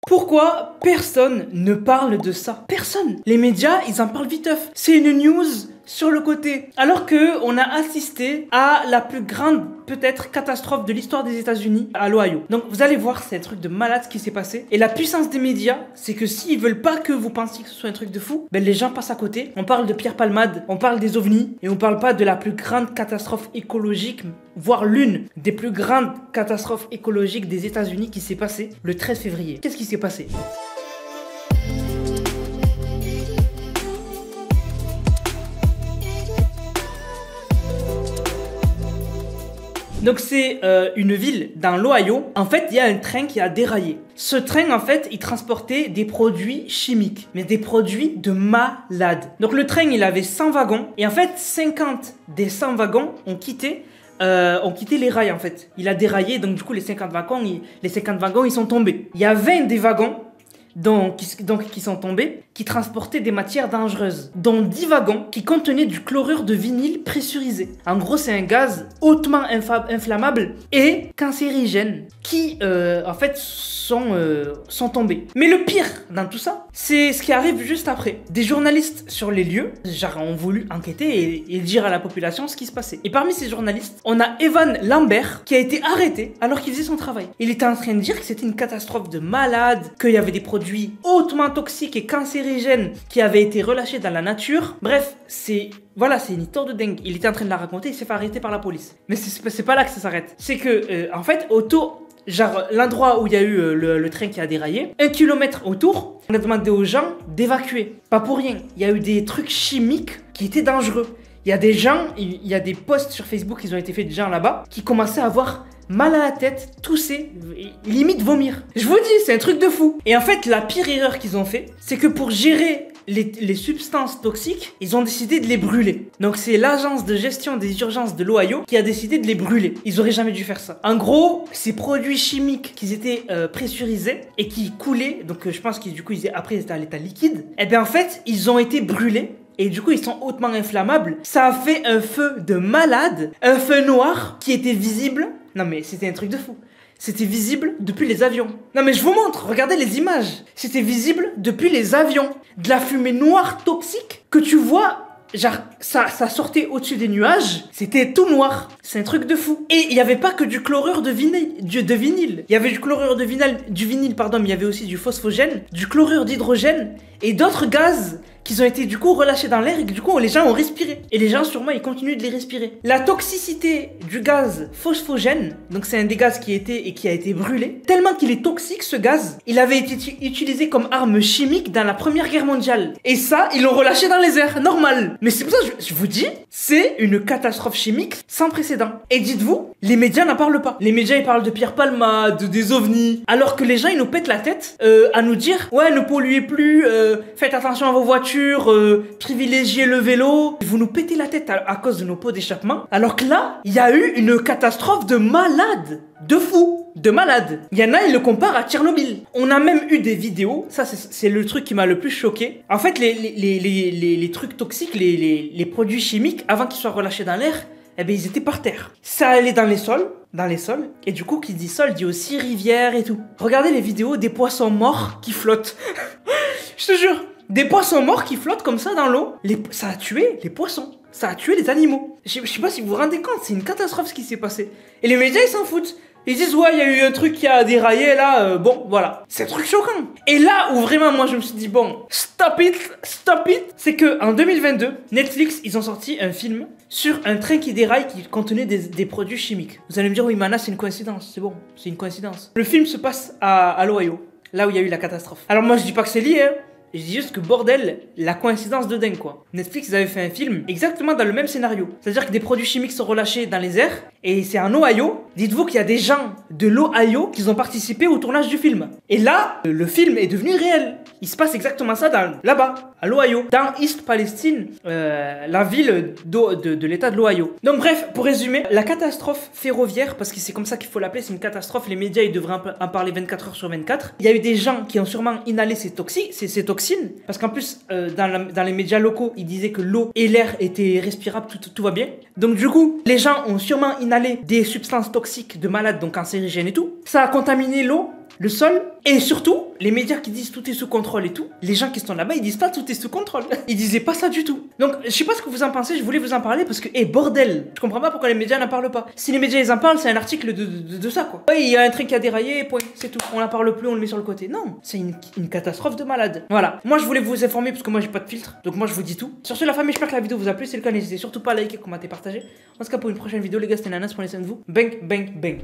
Pourquoi personne ne parle de ça? Personne. Les médias, ils en parlent viteuf. C'est une news sur le côté. Alors que on a assisté à la plus grande, peut-être, catastrophe de l'histoire des États-Unis à l'Ohio. Donc vous allez voir, c'est un truc de malade ce qui s'est passé. Et la puissance des médias, c'est que s'ils veulent pas que vous pensiez que ce soit un truc de fou, ben les gens passent à côté. On parle de Pierre Palmade, on parle des ovnis, et on parle pas de la plus grande catastrophe écologique, voire l'une des plus grandes catastrophes écologiques des États-Unis qui s'est passée le 13 février. Qu'est-ce qui s'est passé? Donc c'est une ville dans l'Ohio. En fait, il y a un train qui a déraillé. Ce train, en fait, il transportait des produits chimiques, mais des produits de malade. Donc le train, il avait 100 wagons. Et en fait, 50 des 100 wagons ont quitté les rails, en fait. Il a déraillé, donc du coup, les 50 wagons, ils sont tombés. Il y a 20 des wagons qui sont tombés, qui transportaient des matières dangereuses, dont 10 wagons qui contenaient du chlorure de vinyle pressurisé. En gros, c'est un gaz hautement inflammable et cancérigène qui, en fait, sont tombés. Mais le pire dans tout ça, c'est ce qui arrive juste après. Des journalistes sur les lieux, ont voulu enquêter et dire à la population ce qui se passait. Et parmi ces journalistes, on a Evan Lambert qui a été arrêté alors qu'il faisait son travail. Il était en train de dire que c'était une catastrophe de malade, qu'il y avait des produits hautement toxiques et cancérigènes qui avaient été relâchés dans la nature. Bref, c'est une histoire de dingue. Il était en train de la raconter, il s'est fait arrêter par la police. Mais c'est pas là que ça s'arrête. C'est que, en fait, l'endroit où il y a eu le train qui a déraillé, 1 kilomètre autour, on a demandé aux gens d'évacuer. Pas pour rien, il y a eu des trucs chimiques qui étaient dangereux. Il y a des gens, il y a des posts sur Facebook qui ont été faits de gens là-bas qui commençaient à avoir mal à la tête, tousser, limite vomir. Je vous dis, c'est un truc de fou. Et en fait, la pire erreur qu'ils ont fait, c'est que pour gérer les substances toxiques, ils ont décidé de les brûler. Donc c'est l'agence de gestion des urgences de l'Ohio qui a décidé de les brûler. Ils auraient jamais dû faire ça. En gros, ces produits chimiques qui étaient pressurisés et qui coulaient, donc je pense qu'après ils étaient à l'état liquide, et bien en fait, ils ont été brûlés. Et du coup, ils sont hautement inflammables. Ça a fait un feu de malade. Un feu noir qui était visible. Non mais c'était un truc de fou. C'était visible depuis les avions. Non mais je vous montre, regardez les images. C'était visible depuis les avions. De la fumée noire toxique que tu vois... ça sortait au-dessus des nuages, c'était tout noir. C'est un truc de fou. Et il n'y avait pas que du chlorure de vinyle. Il y avait du chlorure de vinyle, mais il y avait aussi du phosphogène, du chlorure d'hydrogène et d'autres gaz qui ont été du coup relâchés dans l'air et que du coup les gens ont respiré. Et les gens sûrement ils continuent de les respirer. La toxicité du gaz phosphogène, donc c'est un des gaz qui a été brûlé, tellement qu'il est toxique ce gaz, il avait été utilisé comme arme chimique dans la Première Guerre mondiale. Et ça, ils l'ont relâché dans les airs, normal. Mais c'est pour ça que je vous dis, c'est une catastrophe chimique sans précédent. Et dites-vous, les médias n'en parlent pas. Les médias ils parlent de Pierre Palmade, des ovnis, alors que les gens ils nous pètent la tête à nous dire ouais ne polluez plus, faites attention à vos voitures, privilégiez le vélo. Vous nous pétez la tête à cause de nos pots d'échappement, alors que là, il y a eu une catastrophe de malade, de fou, de malade. Il y en a, ils le comparent à Tchernobyl. On a même eu des vidéos, ça c'est le truc qui m'a le plus choqué. En fait, les trucs toxiques, les produits chimiques, avant qu'ils soient relâchés dans l'air, eh ben ils étaient par terre. Ça allait dans les sols, et du coup, qui dit sol, dit aussi rivière et tout. Regardez les vidéos des poissons morts qui flottent. Je te jure. Des poissons morts qui flottent comme ça dans l'eau. Ça a tué les poissons. Ça a tué les animaux. Je sais pas si vous vous rendez compte, c'est une catastrophe ce qui s'est passé. Et les médias, ils s'en foutent. Ils disent, ouais, il y a eu un truc qui a déraillé là, bon, voilà. C'est un truc choquant. Et là où vraiment, moi, je me suis dit, bon, stop it. C'est que en 2022, Netflix, ils ont sorti un film sur un train qui déraille qui contenait des produits chimiques. Vous allez me dire, oui, Mana, c'est une coïncidence. C'est bon, c'est une coïncidence. Le film se passe à l'Ohio, là où il y a eu la catastrophe. Alors moi, je dis pas que c'est lié, hein. Je dis juste que bordel, la coïncidence de dingue quoi. Netflix ils avaient fait un film exactement dans le même scénario. C'est-à-dire que des produits chimiques sont relâchés dans les airs et c'est en Ohio. Dites-vous qu'il y a des gens de l'Ohio qui ont participé au tournage du film. Et là, le film est devenu réel. Il se passe exactement ça là-bas, à l'Ohio, dans East Palestine, la ville de l'état de l'Ohio. Donc bref, pour résumer, la catastrophe ferroviaire, parce que c'est comme ça qu'il faut l'appeler, c'est une catastrophe, les médias ils devraient en parler 24 heures sur 24. Il y a eu des gens qui ont sûrement inhalé ces toxines, parce qu'en plus, dans les médias locaux, ils disaient que l'eau et l'air étaient respirables, tout va bien. Donc du coup, les gens ont sûrement inhalé des substances toxiques de malades, donc cancérigènes et tout. Ça a contaminé l'eau. Le sol, et surtout, les médias qui disent tout est sous contrôle et tout, les gens qui sont là-bas, ils disent pas tout est sous contrôle. Ils disaient pas ça du tout. Donc, je sais pas ce que vous en pensez, je voulais vous en parler parce que, bordel, je comprends pas pourquoi les médias n'en parlent pas. Si les médias ils en parlent, c'est un article de ça, quoi. Ouais, il y a un train qui a déraillé, point, c'est tout. On n'en parle plus, on le met sur le côté. Non, c'est une catastrophe de malade. Voilà. Moi, je voulais vous informer parce que moi, j'ai pas de filtre. Donc, moi, je vous dis tout. Sur ce, la famille, j'espère que la vidéo vous a plu. Si c'est le cas, n'hésitez surtout pas à liker, commenter, partager. On se capte pour une prochaine vidéo, les gars. C'était Nanas, prenez soin de vous. Bang, bang, bang.